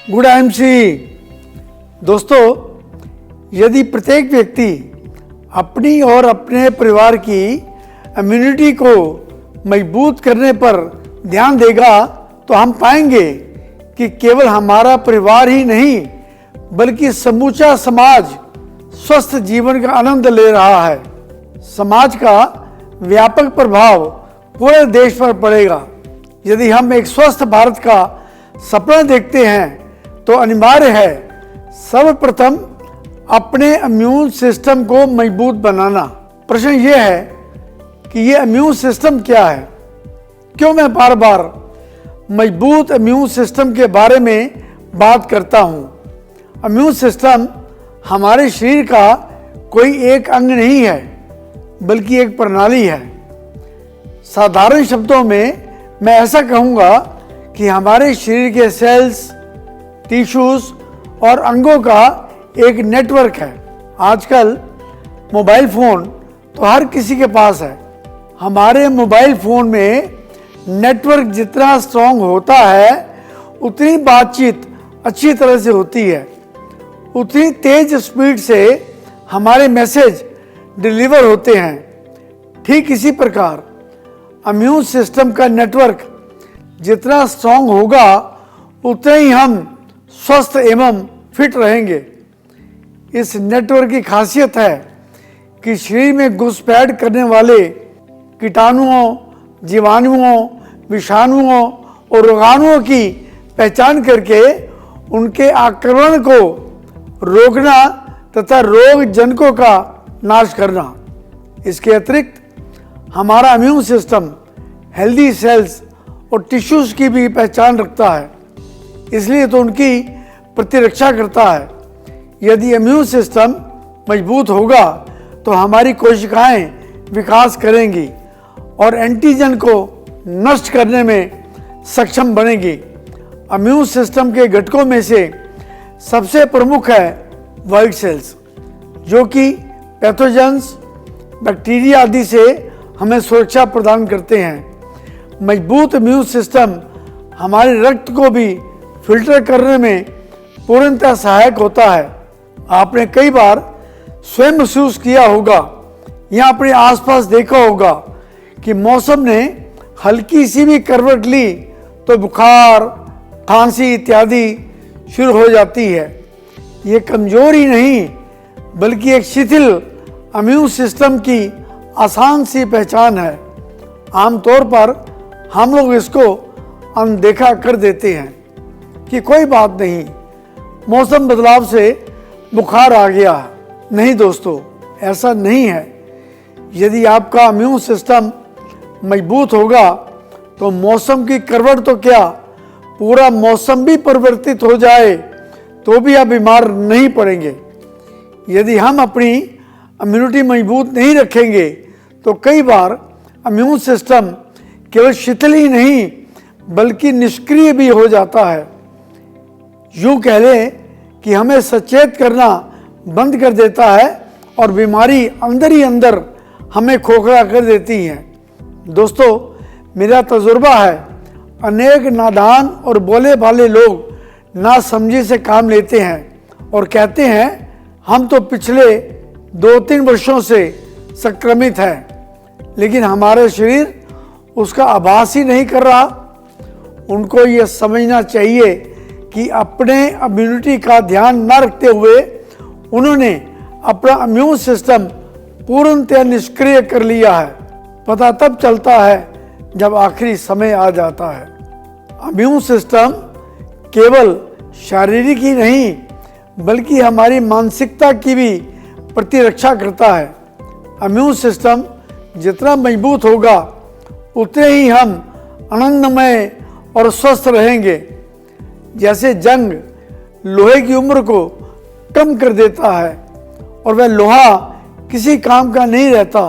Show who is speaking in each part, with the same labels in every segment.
Speaker 1: Good MC. दोस्तों, यदि प्रत्येक व्यक्ति अपनी और अपने परिवार की इम्यूनिटी को मजबूत करने पर ध्यान देगा तो हम पाएंगे कि केवल हमारा परिवार ही नहीं बल्कि समूचा समाज स्वस्थ जीवन का आनंद ले रहा है। समाज का व्यापक प्रभाव पूरे देश पर पड़ेगा। यदि हम एक स्वस्थ भारत का सपना देखते हैं तो अनिवार्य है सर्वप्रथम अपने इम्यून सिस्टम को मजबूत बनाना। प्रश्न ये है कि ये इम्यून सिस्टम क्या है? क्यों मैं बार बार मजबूत इम्यून सिस्टम के बारे में बात करता हूँ? इम्यून सिस्टम हमारे शरीर का कोई एक अंग नहीं है बल्कि एक प्रणाली है। साधारण शब्दों में मैं ऐसा कहूँगा कि हमारे शरीर के सेल्स, टिश्यूज और अंगों का एक नेटवर्क है। आजकल मोबाइल फ़ोन तो हर किसी के पास है। हमारे मोबाइल फ़ोन में नेटवर्क जितना स्ट्रॉन्ग होता है उतनी बातचीत अच्छी तरह से होती है, उतनी तेज स्पीड से हमारे मैसेज डिलीवर होते हैं। ठीक इसी प्रकार इम्यून सिस्टम का नेटवर्क जितना स्ट्रॉन्ग होगा उतने ही हम स्वस्थ एवं फिट रहेंगे। इस नेटवर्क की खासियत है कि शरीर में घुसपैठ करने वाले कीटाणुओं, जीवाणुओं, विषाणुओं और रोगाणुओं की पहचान करके उनके आक्रमण को रोकना तथा रोग जनकों का नाश करना। इसके अतिरिक्त हमारा इम्यून सिस्टम हेल्दी सेल्स और टिश्यूज की भी पहचान रखता है, इसलिए तो उनकी प्रतिरक्षा करता है। यदि इम्यून सिस्टम मजबूत होगा तो हमारी कोशिकाएं विकास करेंगी और एंटीजन को नष्ट करने में सक्षम बनेगी। इम्यून सिस्टम के घटकों में से सबसे प्रमुख है वाइट सेल्स, जो कि पैथोजेंस, बैक्टीरिया आदि से हमें सुरक्षा प्रदान करते हैं। मजबूत इम्यून सिस्टम हमारे रक्त को भी फिल्टर करने में पूर्णतः सहायक होता है। आपने कई बार स्वयं महसूस किया होगा या अपने आसपास देखा होगा कि मौसम ने हल्की सी भी करवट ली तो बुखार, खांसी इत्यादि शुरू हो जाती है। ये कमजोरी नहीं बल्कि एक शिथिल इम्यून सिस्टम की आसान सी पहचान है। आमतौर पर हम लोग इसको अनदेखा कर देते हैं कि कोई बात नहीं, मौसम बदलाव से बुखार आ गया। नहीं दोस्तों, ऐसा नहीं है। यदि आपका इम्यून सिस्टम मजबूत होगा तो मौसम की करवट तो क्या, पूरा मौसम भी परिवर्तित हो जाए तो भी आप बीमार नहीं पड़ेंगे। यदि हम अपनी इम्यूनिटी मजबूत नहीं रखेंगे तो कई बार इम्यून सिस्टम केवल शिथिल ही नहीं बल्कि निष्क्रिय भी हो जाता है। यूं कह लें कि हमें सचेत करना बंद कर देता है और बीमारी अंदर ही अंदर हमें खोखला कर देती है। दोस्तों, मेरा तजुर्बा है, अनेक नादान और बोले भाले लोग नासमझी से काम लेते हैं और कहते हैं हम तो पिछले 2-3 वर्षों से संक्रमित हैं, लेकिन हमारे शरीर उसका आभास ही नहीं कर रहा। उनको ये समझना चाहिए कि अपने इम्यूनिटी का ध्यान न रखते हुए उन्होंने अपना इम्यून सिस्टम पूर्णतः निष्क्रिय कर लिया है। पता तब चलता है जब आखिरी समय आ जाता है। इम्यून सिस्टम केवल शारीरिक ही नहीं बल्कि हमारी मानसिकता की भी प्रतिरक्षा करता है। इम्यून सिस्टम जितना मजबूत होगा उतने ही हम आनंदमय और स्वस्थ रहेंगे। जैसे जंग लोहे की उम्र को कम कर देता है और वह लोहा किसी काम का नहीं रहता,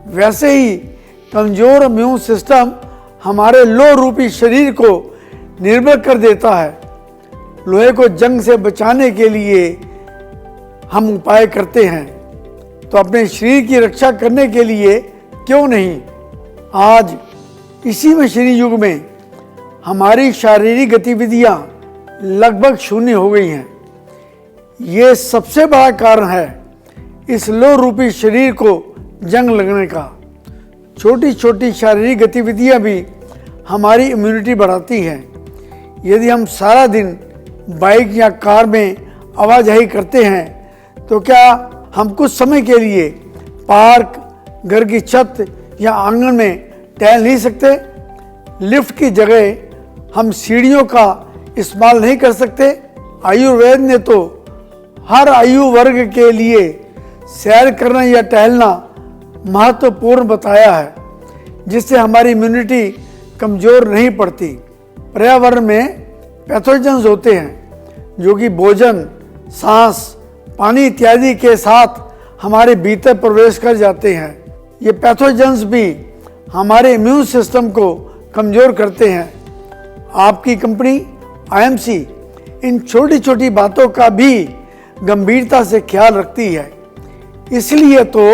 Speaker 1: वैसे ही कमजोर इम्यून सिस्टम हमारे लोह रूपी शरीर को निर्बल कर देता है। लोहे को जंग से बचाने के लिए हम उपाय करते हैं, तो अपने शरीर की रक्षा करने के लिए क्यों नहीं आज इसी मशीनी युग में हमारी शारीरिक गतिविधियां लगभग शून्य हो गई हैं। ये सबसे बड़ा कारण है इस लोह रूपी शरीर को जंग लगने का। छोटी छोटी शारीरिक गतिविधियां भी हमारी इम्यूनिटी बढ़ाती हैं। यदि हम सारा दिन बाइक या कार में आवाजाही करते हैं तो क्या हम कुछ समय के लिए पार्क, घर की छत या आंगन में टहल नहीं सकते? लिफ्ट की जगह हम सीढ़ियों का इस्तेमाल नहीं कर सकते? आयुर्वेद ने तो हर आयु वर्ग के लिए सैर करना या टहलना महत्वपूर्ण बताया है, जिससे हमारी इम्यूनिटी कमजोर नहीं पड़ती। पर्यावरण में पैथोजेंस होते हैं जो कि भोजन, सांस, पानी इत्यादि के साथ हमारे भीतर प्रवेश कर जाते हैं। ये पैथोजेंस भी हमारे इम्यून सिस्टम को कमजोर करते हैं। आपकी कंपनी आईएमसी इन छोटी छोटी बातों का भी गंभीरता से ख्याल रखती है। इसलिए तो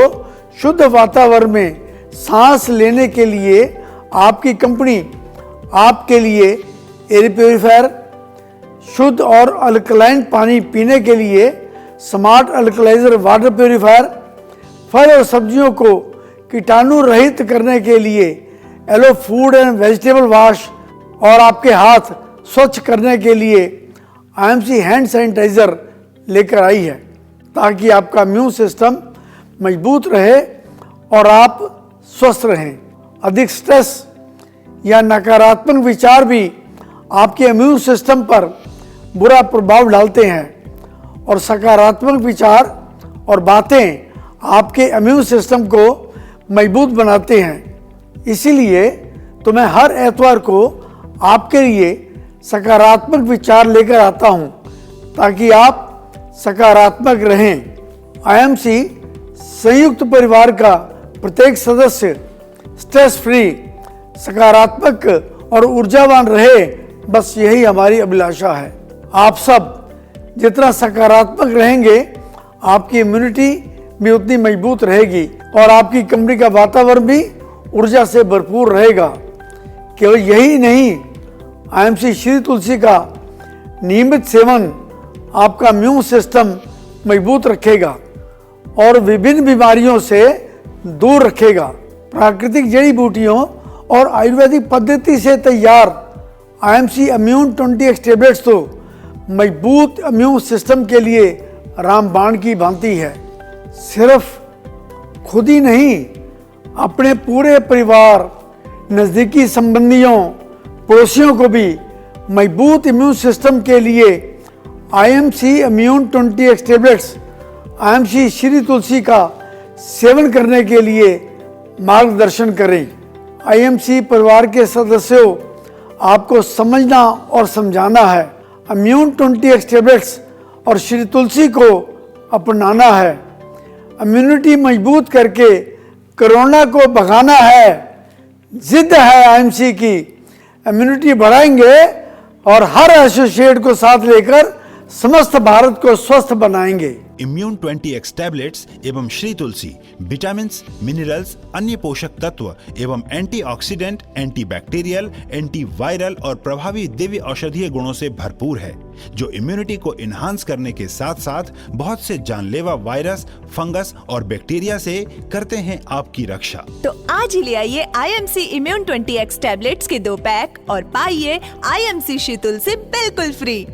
Speaker 1: शुद्ध वातावरण में सांस लेने के लिए आपकी कंपनी आपके लिए एयर प्योरीफायर, शुद्ध और अल्कलाइन पानी पीने के लिए स्मार्ट अल्कलाइजर वाटर प्योरीफायर, फल और सब्जियों को कीटाणु रहित करने के लिए aloe food and vegetable wash और आपके हाथ स्वच्छ करने के लिए आईएमसी हैंड सैनिटाइजर लेकर आई है, ताकि आपका इम्यून सिस्टम मजबूत रहे और आप स्वस्थ रहें। अधिक स्ट्रेस या नकारात्मक विचार भी आपके इम्यून सिस्टम पर बुरा प्रभाव डालते हैं और सकारात्मक विचार और बातें आपके इम्यून सिस्टम को मजबूत बनाते हैं। इसीलिए तो मैं हर एतवार को आपके लिए सकारात्मक विचार लेकर आता हूं, ताकि आप सकारात्मक रहें। आईएमसी संयुक्त परिवार का प्रत्येक सदस्य स्ट्रेस फ्री, सकारात्मक और ऊर्जावान रहे, बस यही हमारी अभिलाषा है। आप सब जितना सकारात्मक रहेंगे, आपकी इम्यूनिटी भी उतनी मजबूत रहेगी और आपकी कंपनी का वातावरण भी ऊर्जा से भरपूर रहेगा। केवल यही नहीं, आईएमसी श्री तुलसी का नियमित सेवन आपका इम्यून सिस्टम मजबूत रखेगा और विभिन्न बीमारियों से दूर रखेगा। प्राकृतिक जड़ी बूटियों और आयुर्वेदिक पद्धति से तैयार आईएमसी इम्यून 20x टैबलेट्स तो मजबूत इम्यून सिस्टम के लिए रामबाण की भांति है। सिर्फ खुद ही नहीं, अपने पूरे परिवार, नज़दीकी संबंधियों, पड़ोसियों को भी मजबूत इम्यून सिस्टम के लिए IMC immune 20x tablets, IMC Shri Tulsi का सेवन करने के लिए मार्गदर्शन करें। आईएमसी परिवार के सदस्यों, आपको समझना और समझाना है। इम्यून 20x टैबलेट्स और श्री तुलसी को अपनाना है। इम्यूनिटी मजबूत करके कोरोना को भगाना है। जिद है आईएमसी की, इम्यूनिटी बढ़ाएंगे और हर एसोसिएट को साथ लेकर समस्त भारत को स्वस्थ बनाएंगे।
Speaker 2: इम्यून 20x टैबलेट्स एवं श्री तुलसी विटामिन, मिनरल्स, अन्य पोषक तत्व एवं एंटीऑक्सीडेंट, एंटीबैक्टीरियल, एंटीवायरल और प्रभावी दिव्य औषधीय गुणों से भरपूर है, जो इम्यूनिटी को इन्हांस करने के साथ साथ बहुत से जानलेवा वायरस, फंगस और बैक्टीरिया से करते हैं आपकी रक्षा।
Speaker 3: तो आज ही ले आइए आईएमसी इम्यून 20x टैबलेट्स के 2 पैक और पाइए आईएमसी श्री तुलसी बिल्कुल फ्री।